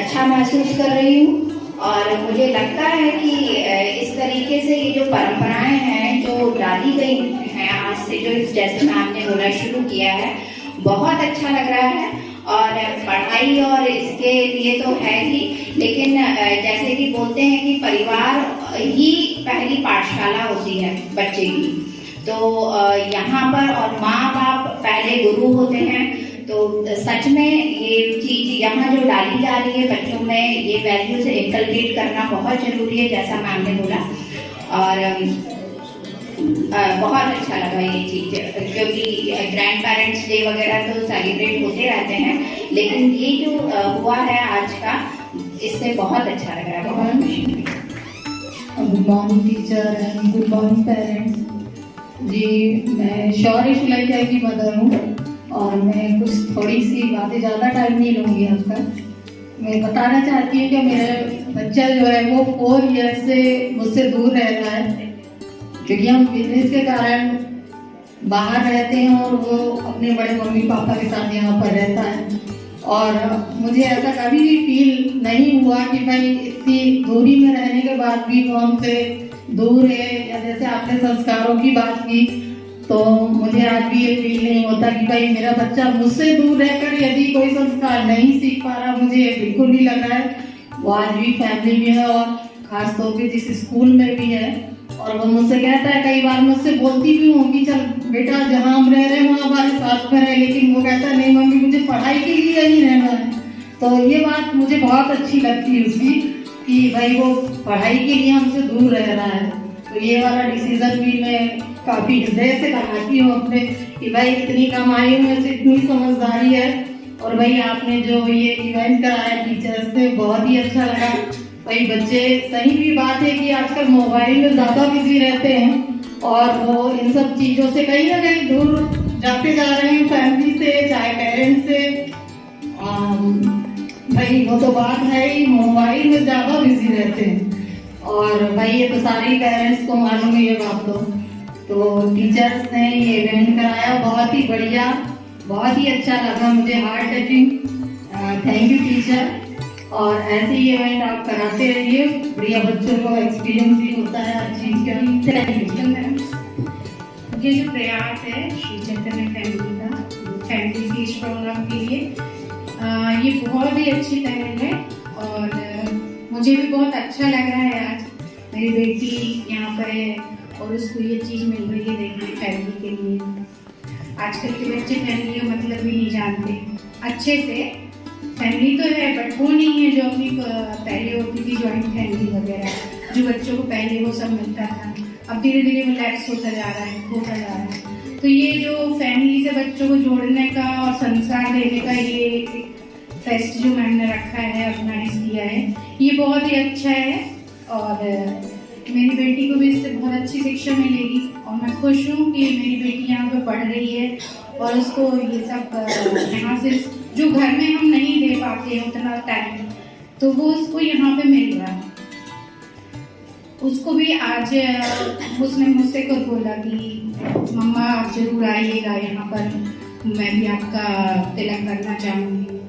अच्छा महसूस कर रही हूँ। और मुझे लगता है कि इस तरीके से ये जो परंपराएं हैं जो डाली गई हैं आज से, जो जैसे मैम ने बोला शुरू किया है, बहुत अच्छा लग रहा है। और पढ़ाई और इसके लिए तो है ही, लेकिन जैसे कि बोलते हैं कि परिवार ही पहली पाठशाला होती है बच्चे की, तो यहाँ पर और माँ बाप पहले गुरु होते हैं। तो सच में ये चीज़ यहाँ जो डाली जा रही है बच्चों में, ये वैल्यू से इनकलकेट करना बहुत ज़रूरी है, जैसा मैम ने बोला। और बहुत अच्छा लगा ये चीज़, क्योंकि ग्रैंड पेरेंट्स डे वगैरह तो सेलिब्रेट होते रहते हैं, लेकिन ये जो हुआ है आज का, इससे बहुत अच्छा लग रहा है। बहुत खुशी। Good morning teacher and good morning parents. जी, मैं शौर्य शुक्ला की मदर हूँ और मैं कुछ थोड़ी सी बातें, ज़्यादा टाइम नहीं लूँगी आपका। मैं बताना चाहती हूँ कि मेरा बच्चा जो है वो 4 ईयर से मुझसे दूर रह रहा है, क्योंकि हम बिजनेस के कारण बाहर रहते हैं और वो अपने बड़े मम्मी पापा के साथ यहाँ पर रहता है। और मुझे ऐसा कभी भी फील नहीं हुआ कि भाई इतनी दूरी में रहने के बाद भी वो हमसे दूर है, या जैसे आपने संस्कारों की बात की, तो मुझे आज भी ये फील नहीं होता कि भाई मेरा बच्चा मुझसे दूर रहकर यदि कोई संस्कार नहीं सीख पा रहा। मुझे बिल्कुल नहीं लग रहा है। वो आज भी फैमिली में है और खास तौर पे जिस स्कूल में भी है, और वो मुझसे कहता है, कई बार मुझसे बोलती भी हूँ कि चल बेटा जहाँ हम रह रहे हैं वहाँ हमारे साथ में रहे, लेकिन वो कहता है नहीं मम्मी मुझे पढ़ाई के लिए ही रहना है। तो ये बात मुझे बहुत अच्छी लगती है उसकी, कि भाई वो पढ़ाई के लिए हमसे दूर रह रहा है। तो ये वाला डिसीजन भी मैं काफ़ी हृदय से कराती हूँ अपने, कि भाई इतनी कमाई में से इतनी समझदारी है। और भाई आपने जो ये इवेंट कराया टीचर्स से, बहुत ही अच्छा लगा। भाई बच्चे, सही भी बात है कि आजकल मोबाइल में ज़्यादा बिजी रहते हैं और वो इन सब चीज़ों से कहीं ना कहीं दूर जाते जा रहे हैं, फैमिली से, चाहे पेरेंट्स से। भाई वो तो बात है ही, मोबाइल में ज़्यादा बिजी रहते हैं। और भाई ये तो सारे पेरेंट्स को मालूम है ये बात। तो टीचर्स ने ये इवेंट कराया, बहुत ही बढ़िया, बहुत ही अच्छा लगा मुझे, heart touching. Thank you teacher. और ऐसे ही इवेंट आप कराते रहिए, बढ़िया बच्चों को एक्सपीरियंस भी होता है हर चीज़ का। Thank you ma'am. ये जो प्रयास है श्री चैतन्य फैमिली का, फैमिली के इस प्रोग्राम के लिए, ये बहुत ही अच्छी पहल है। और मुझे भी बहुत अच्छा लग रहा है आज मेरी बेटी यहाँ पर है और उसको ये चीज़ मिल रही है देखने फैमिली के लिए। आजकल के बच्चे फैमिली का मतलब भी नहीं जानते अच्छे से। फैमिली तो है बट वो नहीं है जो अपनी पहले होती थी जॉइंट फैमिली वगैरह, जो बच्चों को पहले वो सब मिलता था। अब धीरे धीरे वो लैप्स होता जा रहा है, होता जा रहा है। तो ये जो फैमिली से बच्चों को जोड़ने का और संस्कार देने का ये फेस्ट जो मैम ने रखा है, ऑर्गेनाइज किया है, ये बहुत ही अच्छा है। और मेरी बेटी को भी इससे बहुत अच्छी शिक्षा मिलेगी और मैं खुश हूँ कि मेरी बेटी यहाँ पे पढ़ रही है और उसको ये सब यहाँ से जो घर में हम नहीं दे पाते हैं उतना टाइम, तो वो उसको यहाँ पे मिल रहा है। उसको भी आज उसने मुझसे खुद बोला कि मम्मा आप जरूर आइएगा यहाँ पर, मैं भी आपका तिलक करना चाहूँगी।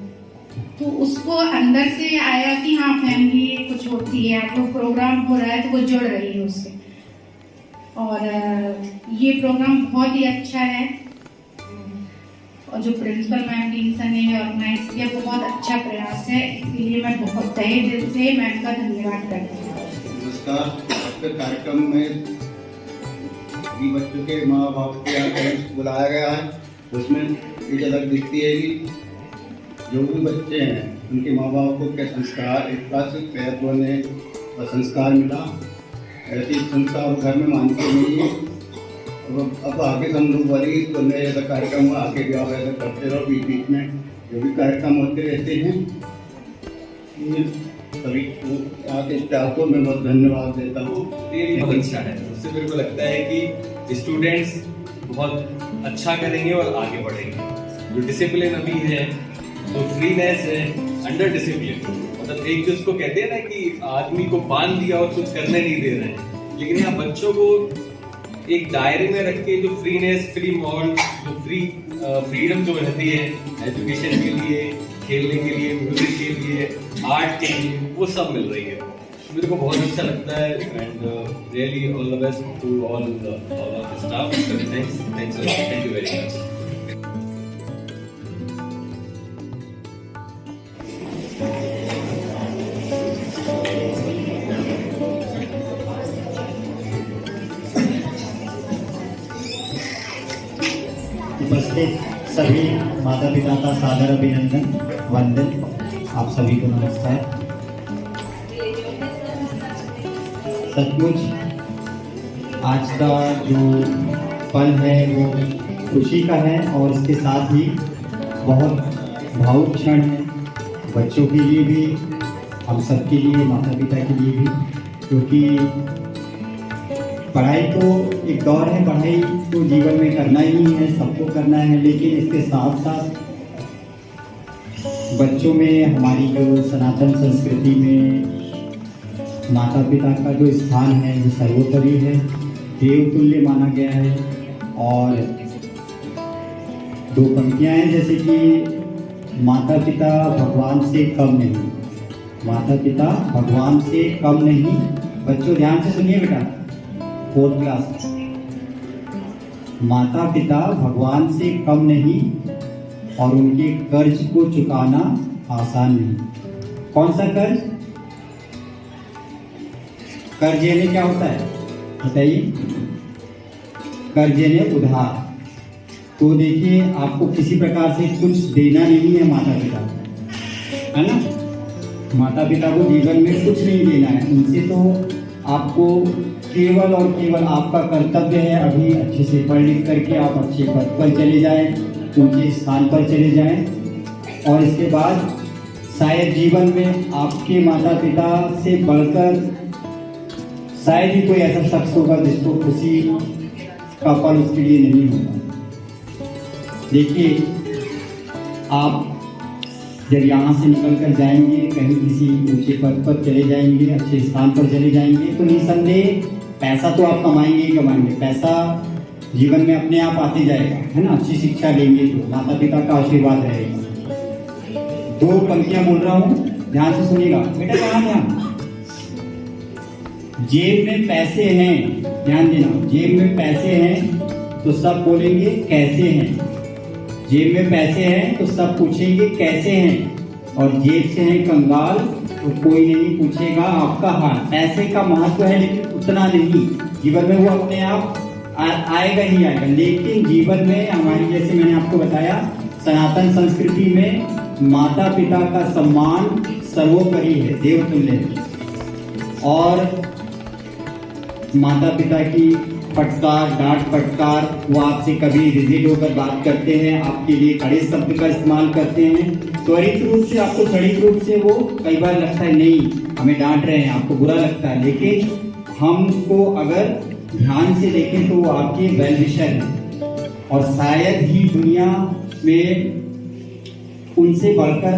तो उसको अंदर से आया कि हाँ फैमिली कुछ होती है, आपको प्रोग्राम हो रहा है तो वो जुड़ रही है उससे। और ये प्रोग्राम बहुत ही अच्छा है और जो प्रिंसिपल मैम टीमसन ने ऑर्गेनाइज किया बहुत अच्छा प्रयास है, इसलिए मैं बहुत तहे दिल से मैम का धन्यवाद करती हूँ। नमस्कार। कार्यक्रम में बच्चों के माँ बाप के पेरेंट्स को बुलाया गया है, उसमें ये झलक दिखती है कि जो भी बच्चे हैं उनके माँ बाप को क्या संस्कार, एक क्लासिक प्रयत्न ने और संस्कार मिला, ऐसे संस्कार घर में मानते नहीं है। अब आगे हम लोग वाली बोलने ऐसा कार्यक्रम हुआ, आगे भी आप ऐसा करते रहो, बीच बीच में जो भी कार्यक्रम होते रहते हैं। सभी आके स्टाफ को मैं बहुत धन्यवाद देता हूँ। ये बहुत अच्छा है, उससे मेरे को लगता है कि स्टूडेंट्स बहुत अच्छा करेंगे और आगे बढ़ेंगे। जो डिसिप्लिन अभी है, जो फ्रीनेस है अंडर डिसिप्लिन, मतलब एक जो उसको कहते हैं ना कि आदमी को बांध दिया और कुछ करने नहीं दे रहे हैं, लेकिन यहाँ बच्चों को एक दायरे में रख के जो फ्रीनेस, फ्री माहौल, जो फ्रीडम जो रहती है एजुकेशन के लिए, खेलने के लिए, म्यूजिक के लिए, आर्ट के लिए, वो सब मिल रही है। मेरे को बहुत अच्छा लगता है and really all the best to all of the staff. Thanks thank you very much. उपस्थित सभी माता पिता का सादर अभिनंदन, वंदन। आप सभी को नमस्कार। सचमुच आज का जो पल है वो खुशी का है और इसके साथ ही बहुत भावुक क्षण है, बच्चों के लिए भी, हम सबके लिए, माता पिता के लिए भी, क्योंकि पढ़ाई तो एक दौर है, पढ़ाई तो जीवन में करना ही है, सबको करना है, लेकिन इसके साथ साथ बच्चों में हमारी जो सनातन संस्कृति में माता पिता का जो स्थान है वो सर्वोपरि है, देवतुल्य माना गया है। और दो पंक्तियाँ हैं जैसे कि माता पिता भगवान से कम नहीं, माता पिता भगवान से कम नहीं। बच्चों ध्यान से सुनिए बेटा, 4th क्लास, माता पिता भगवान से कम नहीं और उनके कर्ज को चुकाना आसान नहीं। कौन सा कर्ज? कर्ज लेने क्या होता है बताइए? कर्ज लेने उधार। तो देखिए, आपको किसी प्रकार से कुछ देना नहीं है माता पिता को, है ना? माता पिता को जीवन में कुछ नहीं देना है, उनसे तो आपको केवल और केवल आपका कर्तव्य है अभी अच्छे से पढ़ लिख करके आप अच्छे पद पर चले जाएं, ऊंचे स्थान पर चले जाएं, और इसके बाद शायद जीवन में आपके माता पिता से बढ़कर शायद ही कोई ऐसा शख्स होगा जिसको खुशी का पल उसके लिए नहीं होगा। देखिए, आप जब यहाँ से निकल कर जाएंगे, कहीं किसी ऊंचे पद पर चले जाएंगे, अच्छे स्थान पर चले जाएंगे, तो निसंदेह पैसा तो आप कमाएंगे ही कमाएंगे, पैसा जीवन में अपने आप आते जाएगा, है ना? अच्छी शिक्षा लेंगे तो माता पिता का आशीर्वाद रहेगा। 2 पंक्तियां बोल रहा हूँ, ध्यान से सुनिएगा बेटा। कहाँ ध्यान? जेब में पैसे हैं, ध्यान देना, जेब में पैसे हैं तो सब बोलेंगे कैसे हैं। जेब में पैसे हैं तो सब पूछेंगे कैसे हैं, और जेब से है कंगाल तो कोई नहीं पूछेगा आपका हाल। पैसे का महत्व है लेकिन उतना नहीं, जीवन में वो अपने आप आएगा ही आएगा। लेकिन जीवन में हमारी, जैसे मैंने आपको बताया, सनातन संस्कृति में माता पिता का सम्मान सर्वोपरि है, देवतुल्य है। और माता पिता की फटकार, डांट फटकार, वो आपसे कभी रिजिड होकर बात करते हैं, आपके लिए कड़े शब्द का इस्तेमाल करते हैं, त्वरित रूप से, आपको क्षणिक रूप से वो कई बार लगता है नहीं हमें डांट रहे हैं, आपको बुरा लगता है, लेकिन हमको अगर ध्यान से देखें तो वो आपके वेल विशर हैं और शायद ही दुनिया में उनसे बढ़कर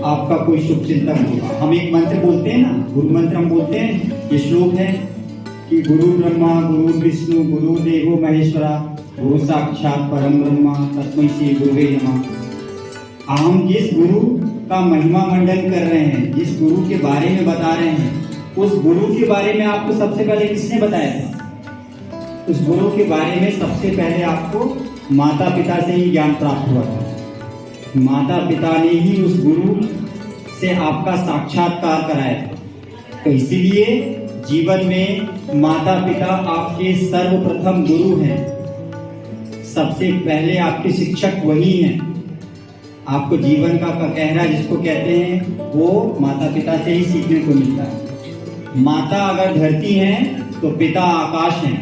आपका कोई शुभ चिंतन होगा। हम एक मंत्र बोलते हैं ना, गुरु मंत्र हम बोलते हैं, ये श्लोक है कि गुरु ब्रह्मा गुरु विष्णु गुरु देवो महेश्वरा गुरु साक्षात परम ब्रह्मा तस्मै श्री गुरुवे नमः। हम जिस गुरु का महिमा मंडन कर रहे हैं, जिस गुरु के बारे में बता रहे हैं, उस गुरु के बारे में आपको सबसे पहले किसने बताया था? उस गुरु के बारे में सबसे पहले आपको माता पिता से ही ज्ञान प्राप्त हुआ था। माता पिता ने ही उस गुरु से आपका साक्षात्कार कराया था। तो इसीलिए जीवन में माता पिता आपके सर्वप्रथम गुरु हैं, सबसे पहले आपके शिक्षक वही हैं। आपको जीवन का कहरा जिसको कहते हैं वो माता पिता से ही सीखने को मिलता है। माता अगर धरती है तो पिता आकाश है,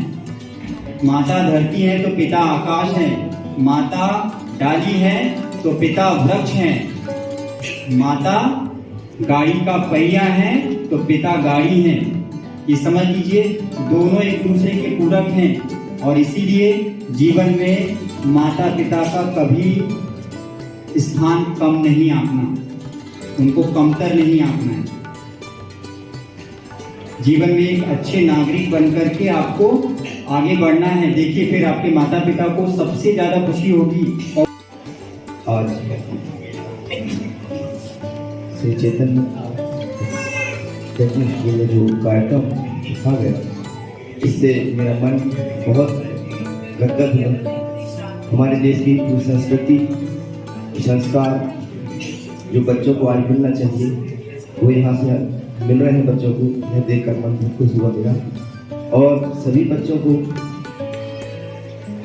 माता धरती है तो पिता आकाश है, माता डाली है तो पिता वृक्ष है, माता गाड़ी का पहिया है तो पिता गाड़ी है। ये समझ लीजिए, दोनों एक दूसरे के पूरक हैं और इसीलिए जीवन में माता पिता का कभी स्थान कम नहीं आंकना, उनको कमतर नहीं आंकना है। जीवन में एक अच्छे नागरिक बनकर के आपको आगे बढ़ना है। देखिए, फिर आपके माता पिता को सबसे ज्यादा खुशी होगी। और श्री चैतन्य टेक्निक स्कूल में जो कार्यक्रम रखा गया, इससे मेरा मन बहुत गदगद हुआ। हमारे देश की संस्कृति, संस्कार जो बच्चों को आज मिलना चाहिए, वो यहाँ से मिल रहे हैं बच्चों को। यह देखकर मन बहुत खुश हुआ मेरा। और सभी बच्चों को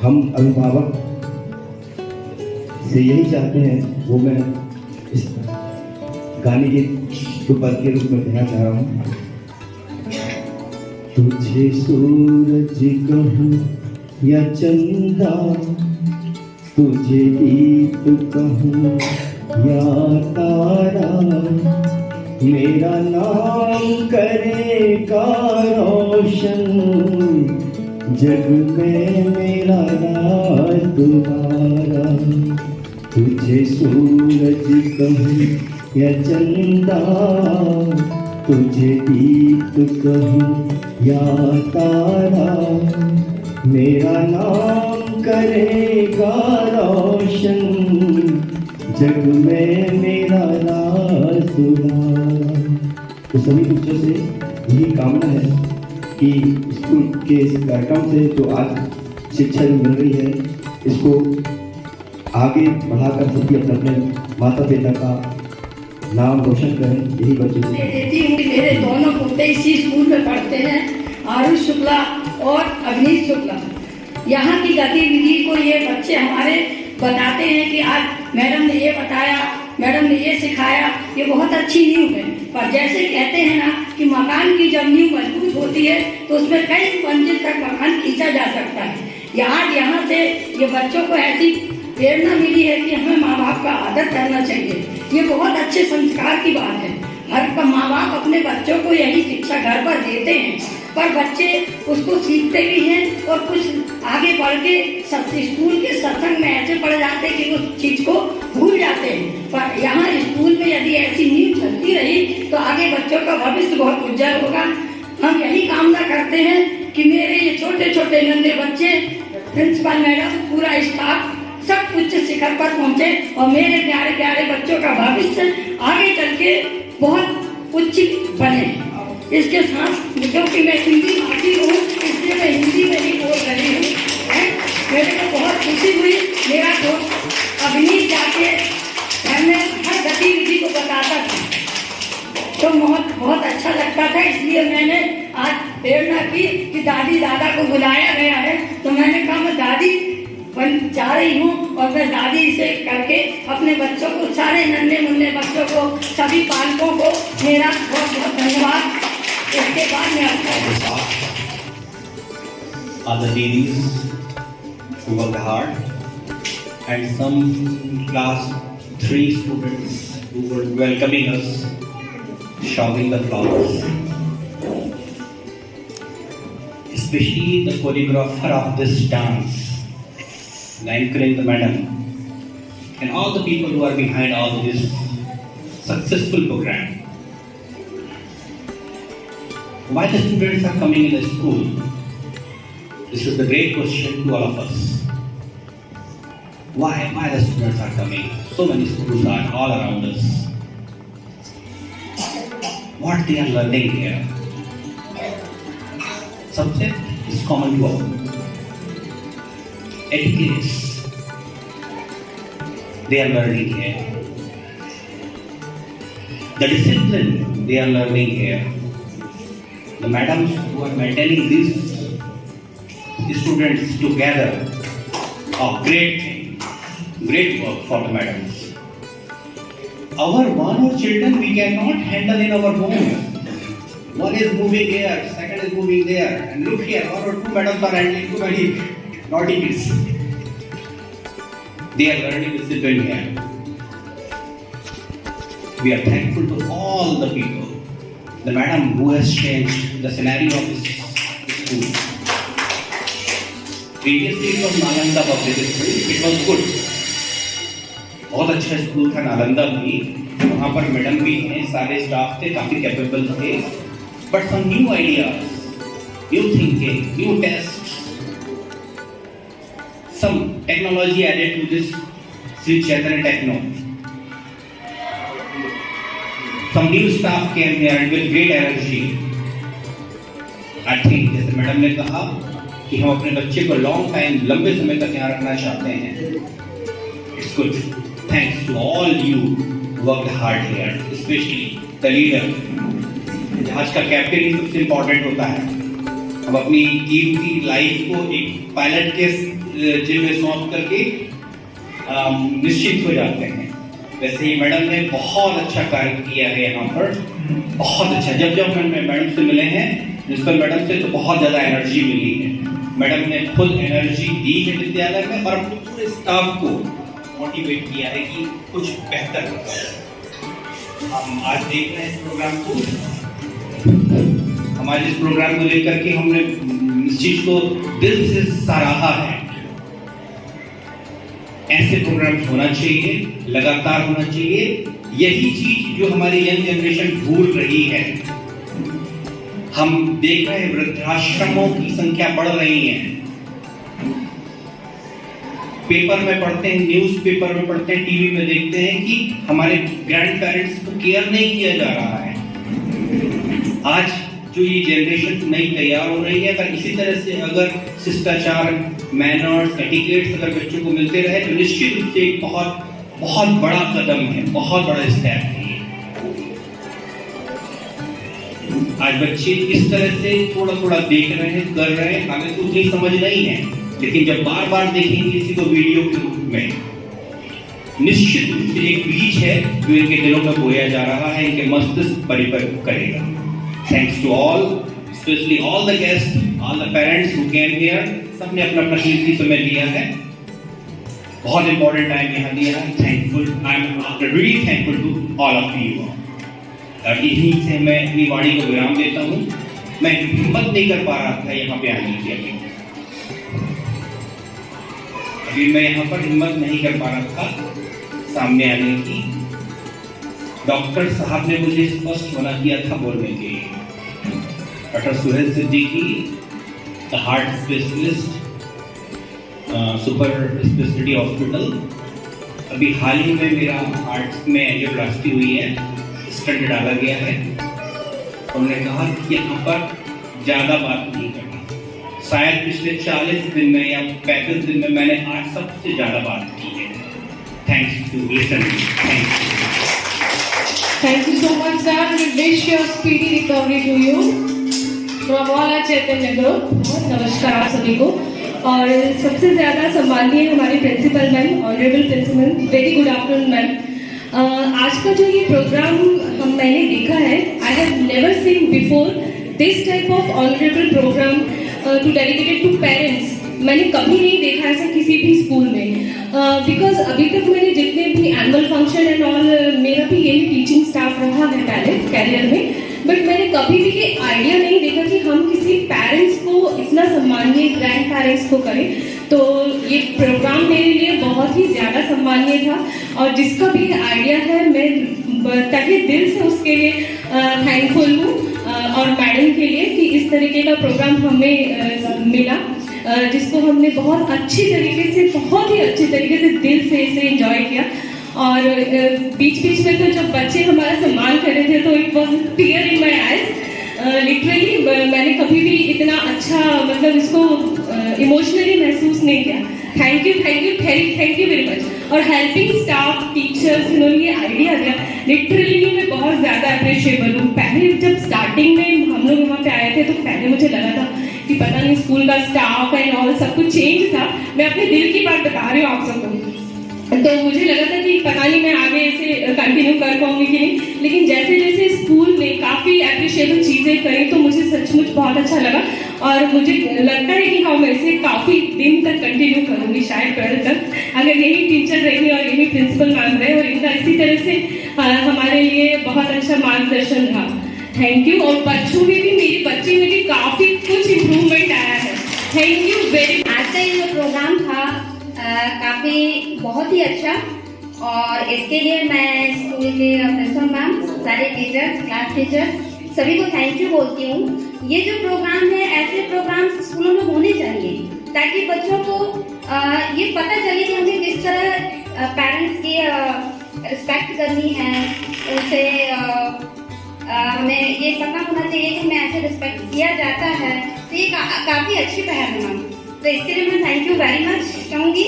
हम अभिभावक से यही चाहते हैं, वो मैं इस गाने के पद के रूप में कहना चाह रहा हूँ। तुझे सूरज कहूँ या चंदा, तुझे दीप कहूँ या तारा, मेरा नाम करेगा रोशन, जग में मेरा राज तुम्हारा। तुझे सूरज कहूँ या चंदा, तुझे दीप कहूँ या तारा, मेरा नाम करेगा रोशन, जग में मेरा राज तुम्हारा। तो सभी बच्चों से यही कामना है कि स्कूल के इस कार्यक्रम से जो आज शिक्षा मिल रही है, इसको आगे बढ़ाकर सभी अपने अपने माता पिता का नाम रोशन करें। यही बच्चों से देती हूँ कि मेरे दोनों पोते इसी स्कूल में पढ़ते हैं, आरुष शुक्ला और अवनीश शुक्ला। यहाँ की गतिविधि को ये बच्चे हमारे बताते हैं कि आज मैडम ने ये बताया, मैडम ने ये सिखाया, ये बहुत अच्छी नींव है। पर जैसे कहते हैं ना कि मकान की जब नींव मजबूत होती है तो उसमें कई मंजिल तक मकान खींचा जा सकता है। आज यहाँ से ये बच्चों को ऐसी प्रेरणा मिली है कि हमें माँ बाप का आदर करना चाहिए। ये बहुत अच्छे संस्कार की बात है। हर माँ बाप अपने बच्चों को यही शिक्षा घर पर देते हैं, पर बच्चे उसको सीखते भी हैं और कुछ आगे बढ़ के स्कूल के सत्संग में ऐसे पड़ जाते हैं कि उस चीज को भूल जाते हैं। पर यहाँ स्कूल में यदि ऐसी नींव चलती रही तो आगे बच्चों का भविष्य बहुत उज्जवल होगा। हम यही कामना करते हैं कि मेरे ये छोटे छोटे नन्हे बच्चे, प्रिंसिपल मैडम, पूरा स्टाफ सब उच्च शिखर पर पहुंचे और मेरे प्यारे प्यारे बच्चों का भविष्य आगे चल के बहुत उच्च बने। इसके साथ क्योंकि मैं हिंदी भाषी हूँ, इसलिए मैं हिंदी में ही बोल रही हूँ। मेरे को बहुत खुशी हुई। मेरा दोस्त अवनीश जाके घर में हर गतिविधि को बताता था तो बहुत अच्छा लगता था। इसलिए मैंने आज प्रेरणा की कि दादी दादा को बुलाया गया है, तो मैंने कहा मैं दादी बन जा रही हूँ और मैं दादी से करके अपने बच्चों को, सारे नन्हे मुन्ने बच्चों को, सभी पालकों को मेरा बहुत बहुत धन्यवाद। इसके बाद में other ladies who worked hard and some class 3 students who were welcoming us, showering the flowers. Especially the choreographer of this dance, the anchoring the madam, and all the people who are behind all this successful program. Why the students are coming in the school? This is the great question to all of us. Why the students are coming? So many schools are all around us. What they are learning here? Subject is common to all. Etiquette they are learning here. The discipline they are learning here. The madams who are maintaining these students together are great work for the madams. Our one or children we cannot handle in our home. One is moving here, second is moving there, and look here, one or two madams are handling too many naughty kids. They are learning discipline here. We are thankful to all the people, the madam who has changed the scenario of this school. Previously it was Nalanda Public School, it was good. बहुत अच्छा school था नालंदा में, वहाँ पर madam भी हैं, सारे staff थे, काफी कैपेबल थे, but some new ideas, new thinking, new tests, some technology added to this Sri Chaitanya Techno. some new staff came here and with great energy. I think जैसे मैडम ने कहा कि हम अपने बच्चे को लंबे समय तक यहाँ रखना चाहते हैं. It's good. Thanks to all you who worked hard here, especially the leader. आज का कैप्टन ही सबसे इम्पोर्टेंट होता है. हम अपनी कीमती लाइफ को एक पायलट के जिम में सौंप करके निश्चित हो जाते हैं. वैसे ही मैडम ने बहुत अच्छा कार्य किया है यहाँ पर, बहुत अच्छा. जब मैं मैडम से मिले हैं, प्रिंसिपल मैडम से, तो बहुत ज़्यादा एनर्जी मिली है. मैडम ने खुद एनर्जी दी है विद्यालय में और अपने पूरे स्टाफ को मोटिवेट किया है कि कुछ बेहतर करो. हम आज देख रहे हैं इस प्रोग्राम को, हमारे इस प्रोग्राम को लेकर के हमने इस चीज को दिल से सराहा है. ऐसे प्रोग्राम्स होना चाहिए, लगातार होना चाहिए. यही चीज जो हमारी यंग जनरेशन भूल रही है. हम देख रहे हैं वृद्धाश्रमों की संख्या बढ़ रही है. पेपर में पढ़ते हैं, न्यूज पेपर में पढ़ते हैं, टीवी में देखते हैं कि हमारे ग्रैंड पेरेंट्स को केयर नहीं किया जा रहा है. आज जो ये जनरेशन नई तैयार हो रही है, अगर इसी तरह से अगर शिष्टाचार, मैनर्स, एटिकेट्स अगर बच्चों को मिलते रहे तो निश्चित रूप से एक बहुत बड़ा कदम है, बहुत बड़ा स्टेप है. आज बच्चे इस तरह से थोड़ा देख रहे हैं, कर रहे हैं, हमें तो उतनी समझ नहीं है, लेकिन जब बार देखेंगे इसी को वीडियो के रूप में, निश्चित रूप से एक बीज है जो इनके दिलों में बोया जा रहा है, इनके मस्तिष्क परिपक्व करेगा. Thanks to all, especially all the guests, all the parents who came here. सबने अपना कीमती समय दिया है, बहुत important टाइम यहाँ दिया है. Thankful, I'm really thankful to all of you. और यहीं से मैं अपनी वाणी को विराम देता हूँ. मैं हिम्मत नहीं कर पा रहा था यहाँ पे आने की. अभी मैं यहाँ पर हिम्मत नहीं कर पा रहा था सामने आने की. डॉक्टर साहब ने मुझे स्पष्ट मना किया था बोलने के लिए. Doctor Suhail Siddiqui, the heart specialist, super speciality hospital. अभी हाल ही में मेरा हार्ट में एंजियोप्लास्टी हुई है, स्टंट डाला गया है. उन्होंने कहा कि यहाँ पर ज़्यादा बात नहीं करना. शायद पिछले 40 दिन में या 35 दिन में मैंने आज सबसे ज़्यादा बात की है. Thanks to listening. Thank you. Thank you so much, sir. We wish you a speedy recovery to you. From all our Chaitanya Group. नमस्कार आप सभी को. और सबसे ज़्यादा सम्माननीय हमारे principal ma'am, honourable principal, very good afternoon ma'am. आज का जो ये प्रोग्राम मैंने देखा है, I have never seen before this type of honourable programme to dedicated to parents. मैंने कभी नहीं देखा ऐसा किसी भी स्कूल में. बिकॉज अभी तक मैंने जितने भी एनुअल फंक्शन एंड ऑल, मेरा भी यही टीचिंग स्टाफ रहा है पहले कैरियर में, बट मैंने कभी भी ये आइडिया नहीं देखा कि हम किसी पेरेंट्स को इतना सम्मानीय, ग्रैंड पेरेंट्स को करें. तो ये प्रोग्राम मेरे लिए बहुत ही ज़्यादा सम्मानीय था. और जिसका भी आइडिया है, मैं तहे दिल से उसके लिए थैंकफुल हूँ. और मैडम के लिए कि इस तरीके का प्रोग्राम हमें मिला, जिसको हमने बहुत अच्छी तरीके से, बहुत ही अच्छी तरीके से दिल से इसे एंजॉय किया. और बीच में तो जब बच्चे हमारा सम्मान कर रहे थे तो it was tier in my eyes. Literally मैंने कभी भी इतना अच्छा, मतलब इसको इमोशनली महसूस नहीं किया. Thank you very much. और हेल्पिंग स्टाफ, टीचर्स, इन्होंने ये आइडिया दिया, लिटरली मैं बहुत ज़्यादा अप्रिशिएबल हूँ. पहले जब स्टार्टिंग में हम लोग वहाँ पे आए थे तो पहले मुझे लगा था कि पता नहीं स्कूल का स्टाफ एंड ऑल सब कुछ चेंज था. मैं अपने दिल की बात बता रही हूँ आप सबको. तो मुझे लगा था कि पता नहीं मैं आगे इसे कंटिन्यू कर पाऊंगी कि नहीं. लेकिन जैसे जैसे स्कूल ने काफ़ी एप्रिशिएबल चीज़ें करी तो मुझे सचमुच बहुत अच्छा लगा. और मुझे लगता है कि हाँ, मैं इसे काफ़ी दिन तक कंटिन्यू करूँगी, शायद 12 तक, अगर यही टीचर रही और यही प्रिंसिपल मैम रहे और इनका इसी तरह से हमारे लिए बहुत अच्छा मार्गदर्शन रहा. Thank you. और बच्चों में भी, मेरी बच्ची में भी काफ़ी कुछ इम्प्रूवमेंट आया है. Thank you very. आज का ये जो प्रोग्राम था काफ़ी बहुत ही अच्छा, और इसके लिए मैं स्कूल के प्रिंसिपल मैम, सारे टीचर्स, क्लास टीचर, सभी को थैंक यू बोलती हूँ. ये जो प्रोग्राम है, ऐसे प्रोग्राम स्कूलों में होने चाहिए ताकि बच्चों को ये पता चले कि हमें किस तरह पेरेंट्स की रिस्पेक्ट करनी है, उनसे हमें ये पता होना चाहिए कि हमें ऐसे रिस्पेक्ट किया जाता है, तो ये काफ़ी अच्छी पहल है मैम। तो इसके लिए मैं थैंक यू वेरी मच कहूँगी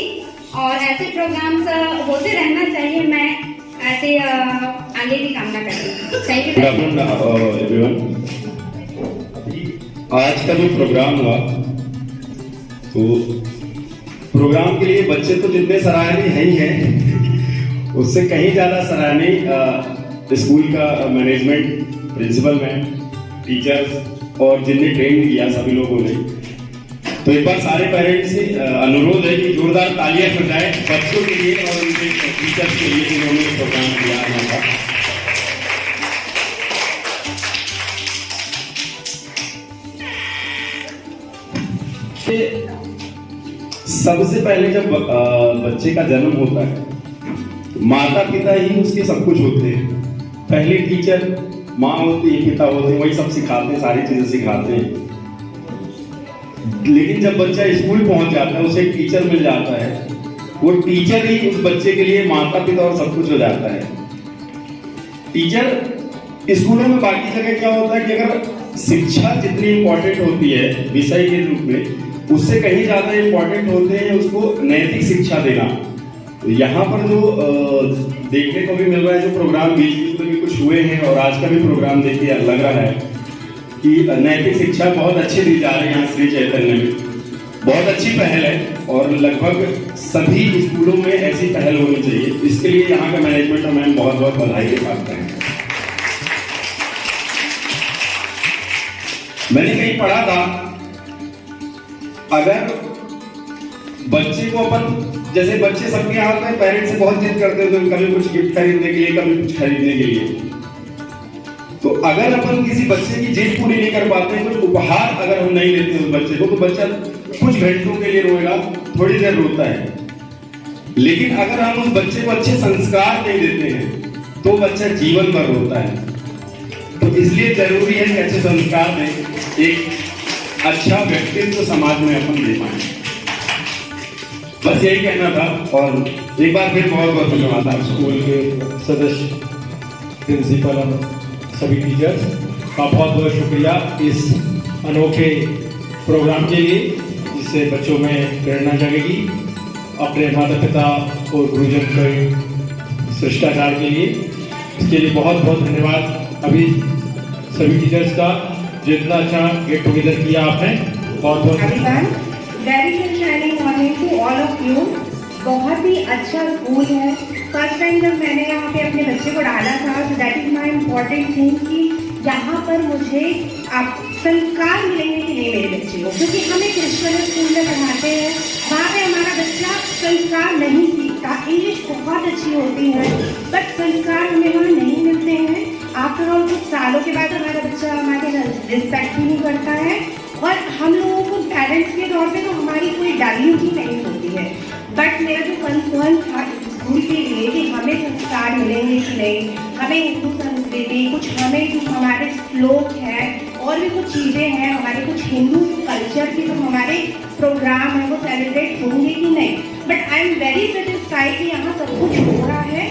और ऐसे प्रोग्राम्स होते रहना चाहिए। मैं ऐसे आगे की कामना करती हूँ। Thank you everyone. आज का जो प्रोग्राम हुआ, तो प्रोग्राम के लिए बच्चे तो जितने सराहनीय है ही हैं, उससे कहीं ज़्यादा सराहनीय स्कूल का मैनेजमेंट, प्रिंसिपल मैम, टीचर्स और जिनने ट्रेन किया सभी लोगों ने। तो एक बार सारे पेरेंट्स से अनुरोध है कि जोरदार तालियां बजाएं बच्चों के लिए और उनके टीचर्स के लिए जिन्होंने प्रोग्राम किया है। सबसे पहले जब बच्चे का जन्म होता है, माता पिता ही उसके सब कुछ होते हैं। पहले टीचर माँ होती है, पिता होते हैं, वही सब सिखाते हैं, सारी चीजें सिखाते हैं। लेकिन जब बच्चा स्कूल पहुंच जाता है, उसे एक टीचर मिल जाता है, वो टीचर ही उस बच्चे के लिए माता पिता और सब कुछ हो जाता है। टीचर स्कूलों में बाकी जगह क्या होता है कि अगर शिक्षा जितनी इम्पोर्टेंट होती है विषय के रूप में, उससे कहीं ज्यादा इम्पोर्टेंट होते हैं उसको नैतिक शिक्षा देना। यहाँ पर जो देखने को भी मिल रहा है, जो प्रोग्राम बीच में भी कुछ हुए हैं और आज का भी प्रोग्राम देखिए लग रहा है कि नैतिक शिक्षा बहुत अच्छी दी जा रही है यहाँ श्री चैतन्य में। बहुत अच्छी पहल है और लगभग सभी स्कूलों में ऐसी पहल होनी चाहिए। इसके लिए यहाँ का मैनेजमेंट और मैम बहुत बहुत बधाई के पात्र हैं। मैंने कहीं पढ़ा था, अगर बच्चे को अपन, जैसे बच्चे सबके यहाँ होते हैं, पेरेंट्स से बहुत जिद करते हैं, कभी कुछ गिफ्ट खरीदने के लिए, कभी कुछ खरीदने के लिए। तो अगर अपन किसी बच्चे की जिद पूरी नहीं कर पाते, कुछ उपहार अगर हम नहीं देते उस बच्चे को, तो बच्चा कुछ घंटों के लिए रोएगा, थोड़ी देर रोता है। लेकिन अगर हम उस बच्चे को अच्छे संस्कार नहीं देते हैं, तो बच्चा जीवन भर रोता है। तो इसलिए जरूरी है कि अच्छे संस्कार दें, एक अच्छा व्यक्तित्व समाज में अपन दे पाए। बस यही कहना था और एक बार फिर बहुत बहुत धन्यवाद आप स्कूल के सदस्य, प्रिंसिपल और सभी टीचर्स का बहुत बहुत शुक्रिया इस अनोखे प्रोग्राम के लिए, जिससे बच्चों में प्रेरणा जगेगी अपने माता पिता और गुरुजन के शिष्टाचार के लिए। इसके लिए बहुत बहुत धन्यवाद अभी सभी टीचर्स का, जितना अच्छा गेट टुगेदर किया आपने। बहुत बहुत very good shining morning to all of you. बहुत ही अच्छा स्कूल है। फर्स्ट टाइम जब मैंने यहाँ पे अपने बच्चे को डाला था, तो that is my important thing कि यहाँ पर मुझे आप संस्कार मिलेंगे कि नहीं मेरे बच्चे को, क्योंकि हम एक क्रिश्चियन स्कूल में पढ़ाते हैं, वहाँ पे हमारा बच्चा संस्कार नहीं सीखता। इंग्लिश बहुत अच्छी होती है बट संस्कार हमें वहाँ नहीं मिलते हैं। आफ्टर ऑल कुछ सालों के बाद हमारा बच्चा हमारे रिस्पेक्ट भी नहीं करता है, और हम लोगों को पेरेंट्स के तौर पे तो हमारी कोई वैल्यू ही नहीं होती है। बट मेरा जो कंसर्न था स्कूल के लिए कि हमें संस्कार मिलेंगे कि नहीं, हमें हिंदू संस्कृति, कुछ हमें जो हमारे श्लोक है और भी कुछ चीज़ें हैं हमारे, कुछ हिंदू कल्चर की जो हमारे प्रोग्राम है वो सेलिब्रेट होंगे कि नहीं। But I am very satisfied कि यहाँ सब कुछ हो रहा है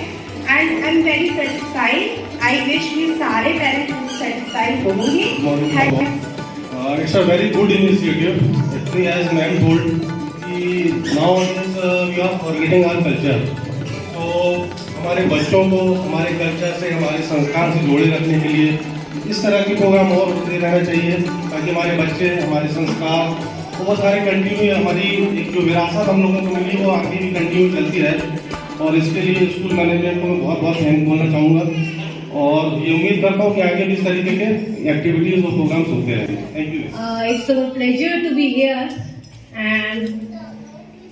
and I am very satisfied. I wish कि सारे पेरेंट्स सेटिस्फाइड होंगे। It's a very good initiative. Actually, as ma'am told, nowadays we are forgetting our culture. तो हमारे बच्चों को हमारे कल्चर से, हमारे संस्कार से जोड़े रखने के लिए इस तरह के प्रोग्राम और होते रहना चाहिए, ताकि हमारे बच्चे, हमारे संस्कार वो सारे कंटिन्यू, हमारी एक जो विरासत हम लोगों को मिली वो आगे भी कंटिन्यू चलती रहे। और इसके लिए स्कूल मैनेजमेंट को मैं बहुत बहुत थैंक बोलना चाहूँगा और ये उम्मीद करता हूँ कि आगे भी इस तरीके के एक्टिविटीज और प्रोग्राम्स होते रहेंगे। Thank you. It's a pleasure to be here and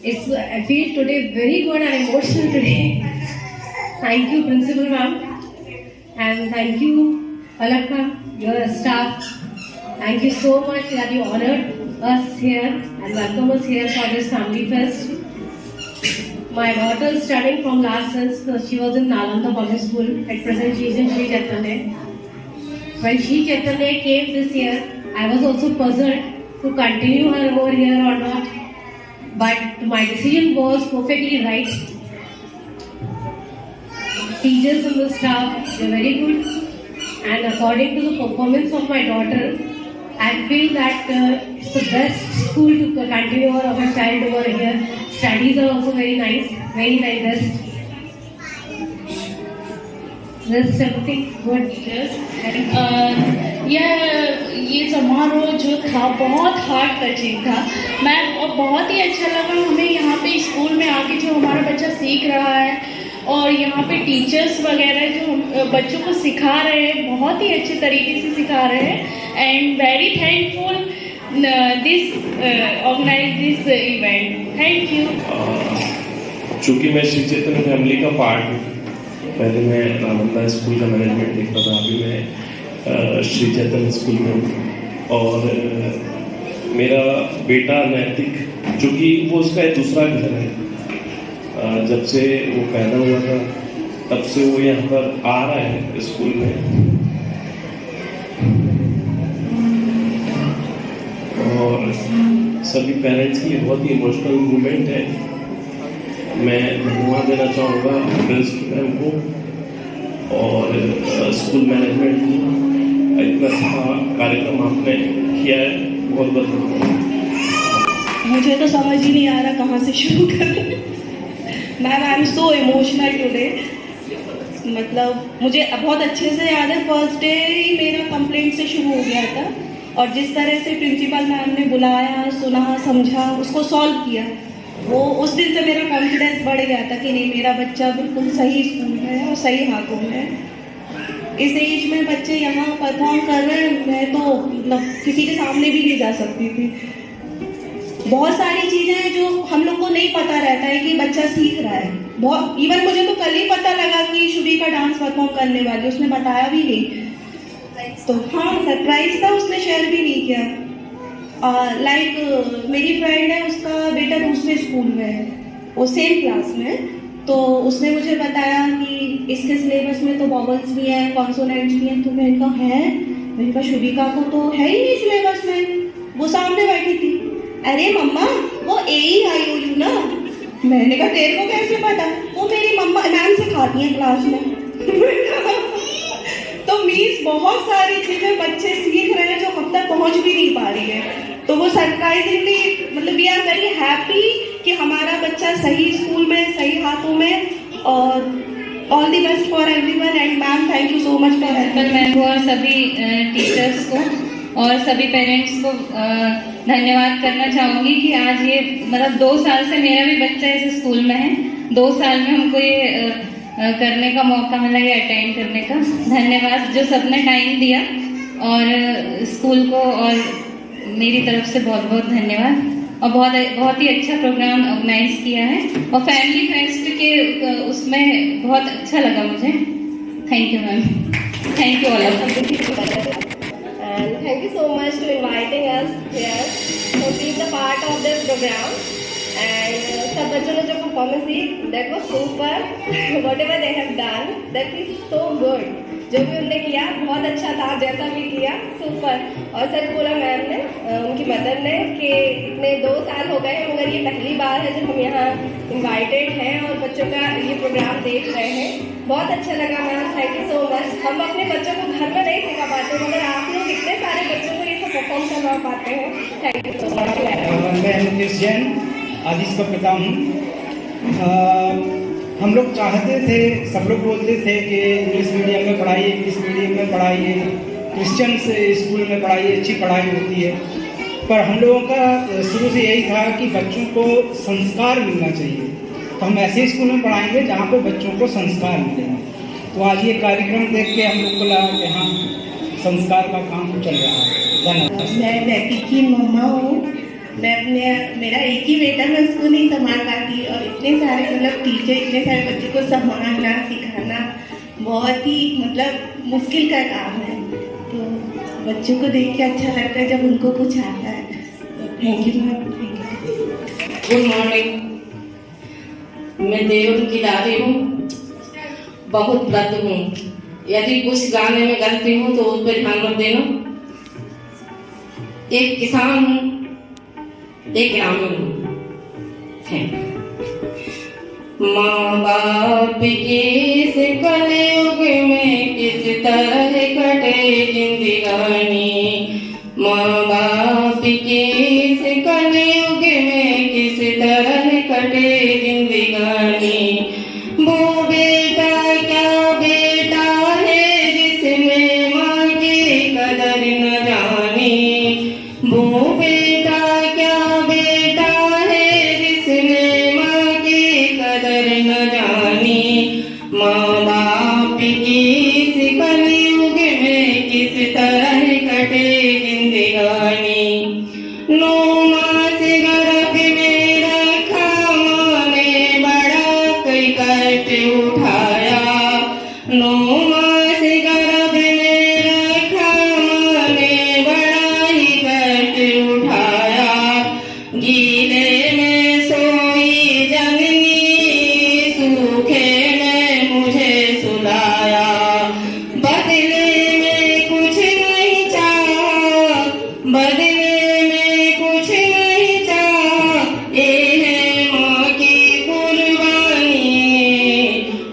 I feel today very good and emotional today. Thank you Principal Ma'am and thank you Alakha, your staff. Thank you so much that you honored us here and welcome us here for this family fest. My daughter is studying from last since she was in Nalanda Public School. At present she is in Sri Chaitanya. When Sri Chaitanya came this year, I was also puzzled to continue her over here or not. But my decision was perfectly right. Teachers and the staff, they're very good. and according to the performance of my daughter, I feel that it's the best school to continue our child over here. Studies are also very nice, very best. Just everything good. ये समारोह जो था बहुत heart touching था। और बहुत ही अच्छा लगा हमें यहाँ पे स्कूल में आके जो हमारा बच्चा सीख रहा है और यहाँ पे टीचर्स वगैरह जो बच्चों को सिखा रहे हैं बहुत ही अच्छे तरीके से सिखा रहे हैं। And very thankful this organise this event. Thank you. चूँकि मैं श्री चैतन्य फैमिली का पार्ट हूँ, पहले मैं नालंदा स्कूल का मैनेजमेंट देखता था, अभी मैं श्री चैतन्य स्कूल में हूँ। और मेरा बेटा नैतिक, चूँकि वो उसका दूसरा घर है, जब से वो पैदा हुआ था तब से वो यहाँ पर आ रहा है स्कूल में। और सभी पेरेंट्स के लिए बहुत ही इमोशनल मोमेंट है। मैं धन्यवाद देना चाहूँगा प्रिंसिपल मैम को और स्कूल मैनेजमेंट को। इतना अच्छा कार्यक्रम आपने किया है, बहुत बहुत धन्यवाद। मुझे तो समझ ही नहीं आ रहा कहाँ से शुरू करूँ। Ma'am I am so emotional today. मतलब मुझे बहुत अच्छे से याद है, फर्स्ट डे ही मेरा कंप्लेंट से शुरू हो गया था और जिस तरह से प्रिंसिपल मैम ने बुलाया, सुना, समझा, उसको सॉल्व किया, वो उस दिन से मेरा कॉन्फिडेंस बढ़ गया था कि नहीं, मेरा बच्चा बिल्कुल सही स्कूल में है और सही हाथों में है। इस एज में बच्चे यहाँ परफॉर्म कर रहे हैं, मैं तो मतलब किसी के सामने भी नहीं जा सकती थी। बहुत सारी चीज़ें हैं जो हम लोग को नहीं पता रहता है कि बच्चा सीख रहा है। बहुत इवन मुझे तो कल ही पता लगा कि शुभी का डांस परफॉर्म करने वाली, उसने बताया भी नहीं। तो हाँ, सरप्राइज था, उसने शेयर भी नहीं किया। लाइक मेरी फ्रेंड है, उसका बेटा दूसरे स्कूल में है, वो सेम क्लास में, तो उसने मुझे बताया कि इसके सिलेबस में तो वॉवल्स भी हैं, कॉन्सोनेंट्स भी हैं। तो मैं इनका है, मैंने कहा शुभिका को तो है ही नहीं सिलेबस में। वो सामने बैठी थी, अरे मम्मा वो AEIOU ना। मैंने कहा तेरे को कैसे पता? वो मेरी मम्मा मैम सिखाती हैं क्लास में। तो मीन्स बहुत सारी चीज़ें बच्चे सीख रहे हैं जो हम तक पहुँच भी नहीं पा रही है। तो वो सरप्राइजिंगली, मतलब वी आर वेरी हैप्पी कि हमारा बच्चा सही स्कूल में, सही हाथों में। और all the best for everyone and ma'am thank you so much for helping ma'am को और सभी टीचर्स को और सभी पेरेंट्स को धन्यवाद करना चाहूँगी कि आज ये मतलब 2 साल से मेरा भी बच्चा इस स्कूल में है। 2 साल में हमको ये करने का मौका मिला, ये अटेंड करने का। धन्यवाद जो सबने टाइम दिया और स्कूल को, और मेरी तरफ से बहुत बहुत धन्यवाद। और बहुत ही अच्छा प्रोग्राम ऑर्गेनाइज किया है और फैमिली फेस्ट के उसमें बहुत अच्छा लगा मुझे। Thank you ma'am, thank you all of and thank you so much to inviting us here to be the part of this program. And सब बच्चों ने जो performance the, that was super. Whatever they have done, that is so good. जो भी उन्होंने किया बहुत अच्छा था, जैसा भी किया सुपर। और सच बोला मैम ने, उनकी मदर ने, कि इतने 2 साल हो गए मगर ये पहली बार है जब हम यहाँ इनवाइटेड हैं और बच्चों का ये प्रोग्राम देख रहे हैं। बहुत अच्छा लगा ma'am, thank you so much. हम अपने बच्चों को घर में नहीं सिखा पाते मगर आप लोग इतने सारे बच्चों को ये सब परफॉर्म करवा पाते हैं। Thank you so much. मैं मुकेश जैन आदिश का पिता हूँ। हम लोग चाहते थे, सब लोग बोलते थे कि इंग्लिश मीडियम में पढ़ाइए, इंग्लिश मीडियम में पढ़ाइए, क्रिश्चियन स्कूल में पढ़ाइए, अच्छी पढ़ाई होती है। पर हम लोगों का शुरू से यही था कि बच्चों को संस्कार मिलना चाहिए, तो हम ऐसे स्कूल में पढ़ाएंगे जहाँ पर बच्चों को संस्कार मिलेंगे। तो आज ये कार्यक्रम देख के हम लोग को लगा कि हाँ, संस्कार का काम चल रहा है। धन्यवाद। मैं नैतिक की मम्मा हूँ। मेरा एक ही बेटा, मैं उसको नहीं संभाल पाती और इतने सारे मतलब टीचर, इतने सारे बच्चों को संभालना, सिखाना बहुत ही मतलब मुश्किल का काम है। तो बच्चों को देख के अच्छा लगता है जब उनको कुछ आता है। Thank you ma'am. Good morning, मैं देव की दादी हूँ, बहुत वृद्ध हूँ। यदि कुछ गाने में गलती हूँ तो उस पर ध्यान मत देना। एक किसान हूँ, एक ग्रामीण हूँ। माँ बाप के से कलयुग में किस तरह कटे जिंदगानी, माँ बाप की इस कलयुग में किस तरह कटे जिंदगानी। वो बेटा क्या बेटा है जिसने माँ की कदर न जानी, वो बेटा क्या बेटा है जिसने माँ की कदर न जानी। माँ बाप की इस कलयुग में किस तरह कटे जिंदगानी। 9 मास गर्भ में रखा माँ ने बड़ा कई कष्ट उठाया, 9 मास गर्भ में रखा माँ ने बड़ा ही कष्ट उठाया। गीले में सोई जननी, सूखे में मुझे सुलाया, बदले में कुछ नहीं चाहा, बदले में कुछ नहीं चाहा, ये है माँ की कुर्बानी।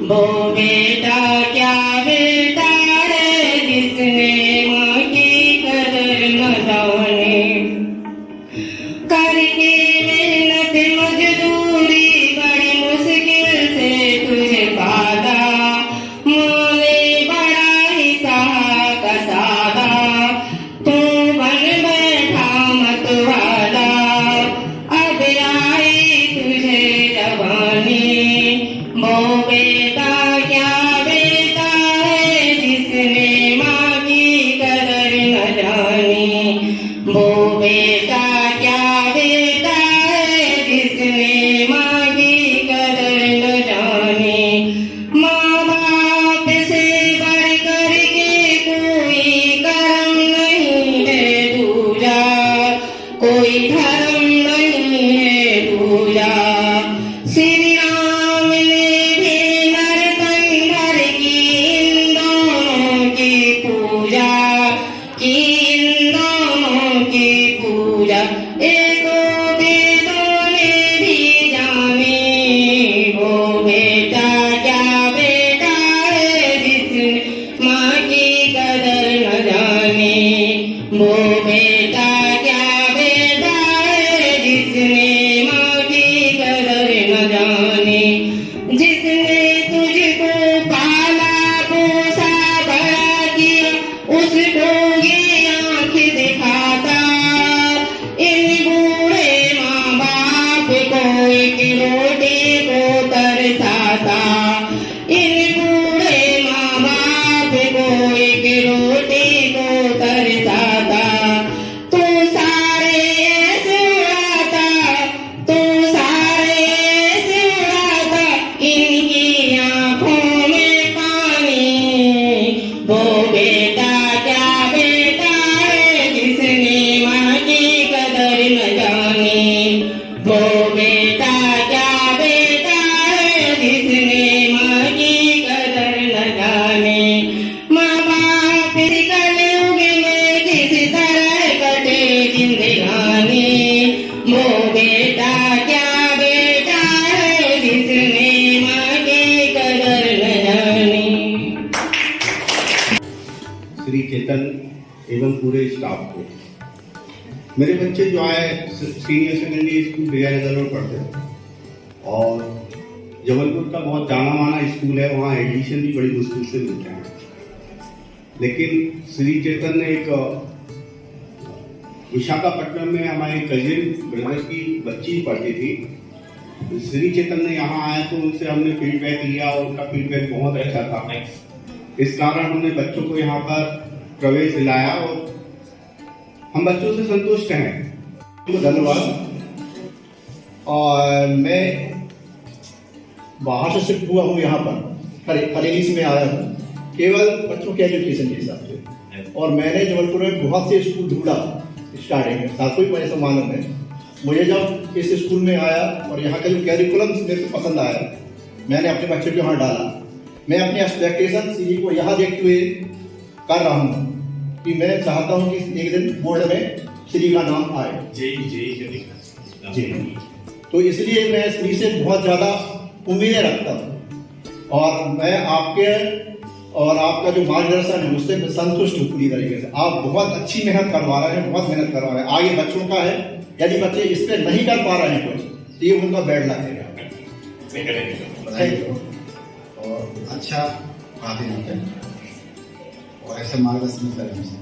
वो बेटा क्या बेटा है जिसने माँ की कदर न जाने। करके मेहनत मजदूरी बड़ी मुश्किल से तुझे पाला, माँ ने बड़ा ही सहा का सादा, तू बन बैठा मत वाला। अब आई तुझे जवानी, वो बेटा क्या बेटा है जिसने माँ की कदर न जानी, वो बेटा क्या बेटा है जिसने माँ की कदर न जानी। माँ बाप से बढ़ कर के कोई कर्म नहीं है दूजा, कोई धर्म नहीं है दूजा। श्री राम ने भी नरतन भर की इन दोनों की पूजा, की इन दोनों की पूजा। एको वेदों ने भी जानी, वो बेटा क्या बेटा है जिसने माँ की कदर न जानी, वो बेटा क्या बेटा है जिसने माँ की कदर न जानी। जिसने तुझको पाला पोसा बड़ा किया, उसको ये आँख दिखाता, इन बूढ़े माँ बाप को एक रोटी को तरसाता, इन बूढ़े माँ बाप को एक रोटी को तरसाता। तू सारे ऐसे उड़ाता, तू सारे ऐसे उड़ाता, इनकी आँखों में पानी। वो बेटा क्या बेटा है जिसने माँ की कदर न जानी, वो बेटा क्या बेटा है जिसने माँ की कदर न जानी। माँ बाप इस कलयुग में किस तरह कटे जिंदगानी, वो बेटा क्या बेटा है जिसने माँ की कदर न जानी। श्री चेतन एवं पूरे स्टाफ को, मेरे बच्चे जो आए सीनियर सेकेंडरी स्कूल विजयनगर में पढ़ते हैं और जबलपुर का बहुत जाना माना स्कूल है, वहाँ एडमिशन भी बड़ी मुश्किल से मिलते हैं। लेकिन श्री चेतन ने एक विशाखापट्टनम में हमारे कजिन ब्रदर की बच्ची पढ़ती थी, श्री चेतन ने यहाँ आया तो उनसे हमने फीडबैक लिया और उनका फीडबैक बहुत अच्छा था। इस कारण हमने बच्चों को यहाँ पर प्रवेश दिलाया और हम बच्चों से संतुष्ट हैं। धन्यवाद। और मैं बाहर से शिफ्ट हुआ हूँ यहाँ पर, हरेली से मैं आया हूँ केवल बच्चों के एजुकेशन के हिसाब से, और मैंने जबलपुर में बहुत से स्कूल ढूंढा स्टार्टिंग में, साथ ही मेरे से मालूम है। मुझे जब इस स्कूल में आया और यहाँ का जो कैरिकुलम मेरे को पसंद आया, मैंने अपने बच्चों को यहाँ डाला। मैं अपनी एक्सपेक्टेशन सीरी को यहाँ देखते हुए कर रहा हूँ कि मैं चाहता हूँ कि एक दिन बोर्ड में श्री का नाम आए। जी, तो इसलिए मैं श्री से बहुत ज़्यादा उम्मीदें रखता हूँ और मैं आपके और आपका जो मार्गदर्शन है उससे मैं संतुष्ट हूँ पूरी तरीके से। आप बहुत अच्छी मेहनत करवा रहे हैं, बहुत मेहनत करवा रहे हैं। आगे बच्चों का है, यदि बच्चे इस पर नहीं कर पा रहे हैं कुछ तो ये उनका बैड लक है। Thank you. और अच्छा पढ़ाते जाते हैं और ऐसे मार्गदर्शन करें।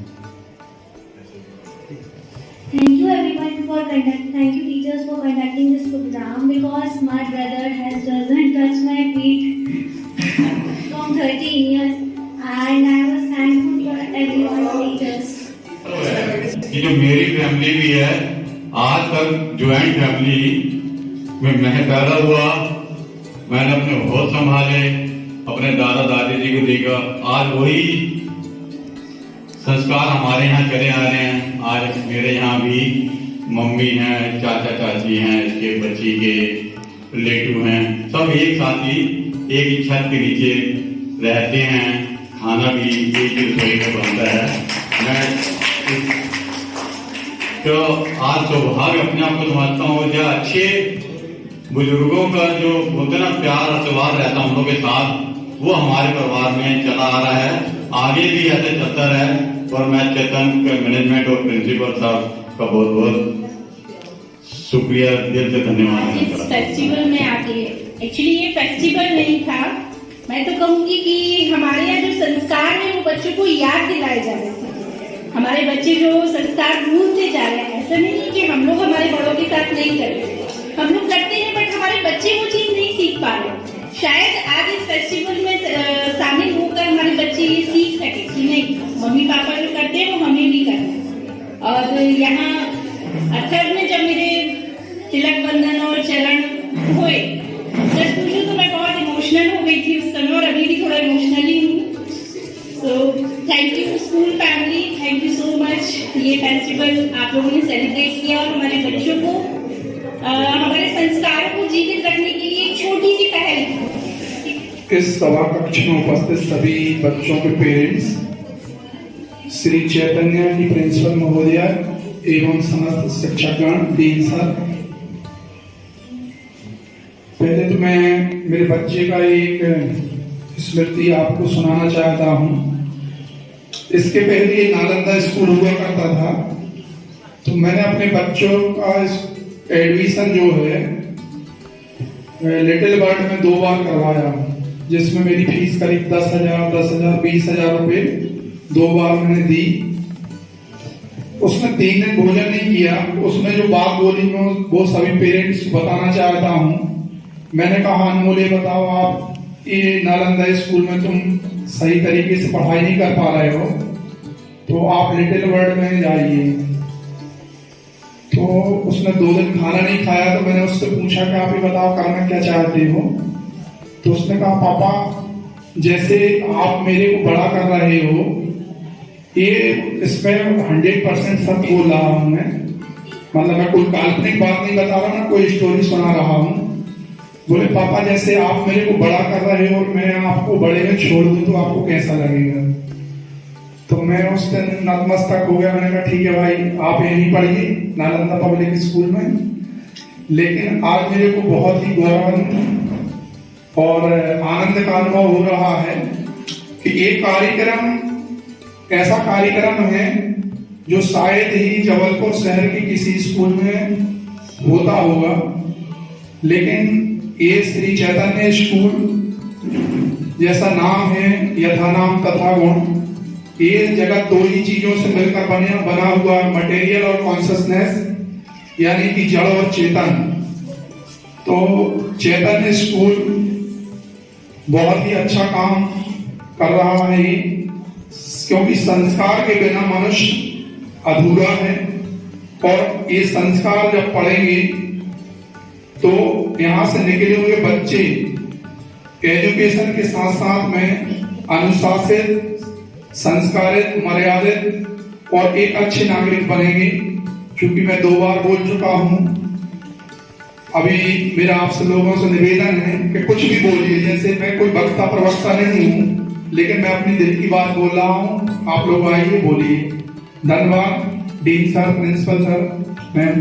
Thank you everyone thank you teachers for conducting this program, because my brother doesn't touch my feet from 13 years and I was thankful for everyone teachers. ये जो मेरी फैमिली भी है, आज तक ज्वाइंट फैमिली में मैं पैदा हुआ, मैंने अपने होश संभाले, अपने दादा दादी जी को देखा, आज वही संस्कार हमारे यहाँ चले आ रहे हैं। आज मेरे यहाँ भी मम्मी हैं, चाचा चाची हैं, इसके बच्ची के रिलेटिव हैं, सब एक साथ ही एक ही छत के नीचे रहते हैं, खाना भी एक ही रसोई में बनता है। मैं तो आज सौभाग्य अपने आप को समझता हूँ, जो अच्छे बुजुर्गों का जो होता ना प्यार आशीर्वाद रहता हम लोग के साथ, वो हमारे परिवार में चला आ रहा है, आगे भी ऐसे चलता रहे। और मैं चेतन के मैनेजमेंट और प्रिंसिपल साहब का बहुत बहुत शुक्रिया, दिल से धन्यवाद। इस फेस्टिवल में आके, एक्चुअली ये फेस्टिवल नहीं था, मैं तो कहूँगी कि हमारे यहाँ जो संस्कार है वो बच्चों को याद दिलाए जा रहे थे। हमारे बच्चे जो संस्कार भूलते जा रहे हैं, ऐसा नहीं है कि हम लोग हमारे बड़ों के साथ नहीं करते, हम लोग करते हैं, बट हमारे बच्चे वो चीज नहीं सीख पा रहे। शायद आज इस फेस्टिवल में शामिल होकर हमारे बच्चे ये सीख सके कि नहीं, मम्मी पापा जो करते हैं वो हमें भी करना है। और यहाँ अर्थर में जब मेरे तिलक बंधन और चरण हुए, सच पूछूं तो मैं बहुत इमोशनल हो गई थी उस समय, और अभी भी थोड़ा इमोशनली हूँ। तो thank you school family, thank you so much. ये फेस्टिवल आप लोगों ने सेलिब्रेट किया और हमारे बच्चों को हमारे संस्कारों को जीवित रखने के लिए एक छोटी सी पहल। इस सभा कक्ष में उपस्थित सभी बच्चों के पेरेंट्स, श्री चैतन्य की प्रिंसिपल महोदया एवं समस्त शिक्षकगण, डीन सर, पहले तो मैं मेरे बच्चे का एक स्मृति आपको सुनाना चाहता हूँ। इसके पहले नालंदा स्कूल हुआ करता था, तो मैंने अपने बच्चों का एडमिशन जो है लिटिल बर्ड में 2 बार करवाया, जिसमें मेरी फीस करीब 10,000, 20,000 रुपए 2 बार मैंने दी। उसने 3 दिन भोजन नहीं किया। उसमें जो बात बोली मैं वो सभी पेरेंट्स को बताना चाहता हूँ। मैंने कहा, अनमोल ये बताओ, आप ये नालंदा स्कूल में तुम सही तरीके से पढ़ाई नहीं कर पा रहे हो, तो आप लिटिल बर्ड में जाइए। तो उसने 2 दिन खाना नहीं खाया, तो मैंने उससे पूछा कि आप ये बताओ करना क्या चाहते हो। तो उसने कहा, पापा जैसे आप मेरे को बड़ा कर रहे हो, ये इसमें 100% सच बोल रहा हूँ मैं, मतलब मैं कोई काल्पनिक बात नहीं बता रहा, मैं कोई स्टोरी सुना रहा हूँ। बोले, पापा जैसे आप मेरे को बड़ा कर रहे हो और मैं आपको बड़े में छोड़ दूं तो आपको कैसा लगेगा। तो मैं उस दिन नतमस्तक हो गया। मैंने कहा, ठीक है भाई, आप यहीं पढ़िए नालंदा पब्लिक स्कूल में। लेकिन आज मेरे को बहुत ही गौरव और आनंद का अनुभव हो रहा है कि ये कार्यक्रम ऐसा कार्यक्रम है जो शायद ही जबलपुर शहर के किसी स्कूल में होता होगा, लेकिन ये श्री चैतन्य स्कूल जैसा नाम है, यथा नाम तथा गुण, ये जगह 2 ही चीजों से मिलकर बना हुआ है, मटेरियल और कॉन्शियसनेस, यानी कि जड़ और चेतन। तो चैतन्य स्कूल बहुत ही अच्छा काम कर रहा है, क्योंकि संस्कार के बिना मनुष्य अधूरा है। और ये संस्कार जब पढ़ेंगे तो यहाँ से निकले हुए बच्चे एजुकेशन के साथ साथ में अनुशासित, संस्कारित, मर्यादित और एक अच्छे नागरिक बनेंगे। क्योंकि मैं 2 बार बोल चुका हूँ, अभी मेरा आपसे लोगों से निवेदन है कि कुछ भी बोलिए, जैसे मैं कोई वक्ता प्रवक्ता नहीं हूँ, लेकिन मैं अपनी दिल की बात बोल रहा हूँ। आप लोग आइए, बोलिए। धन्यवाद। Dean sir, principal sir, ma'am.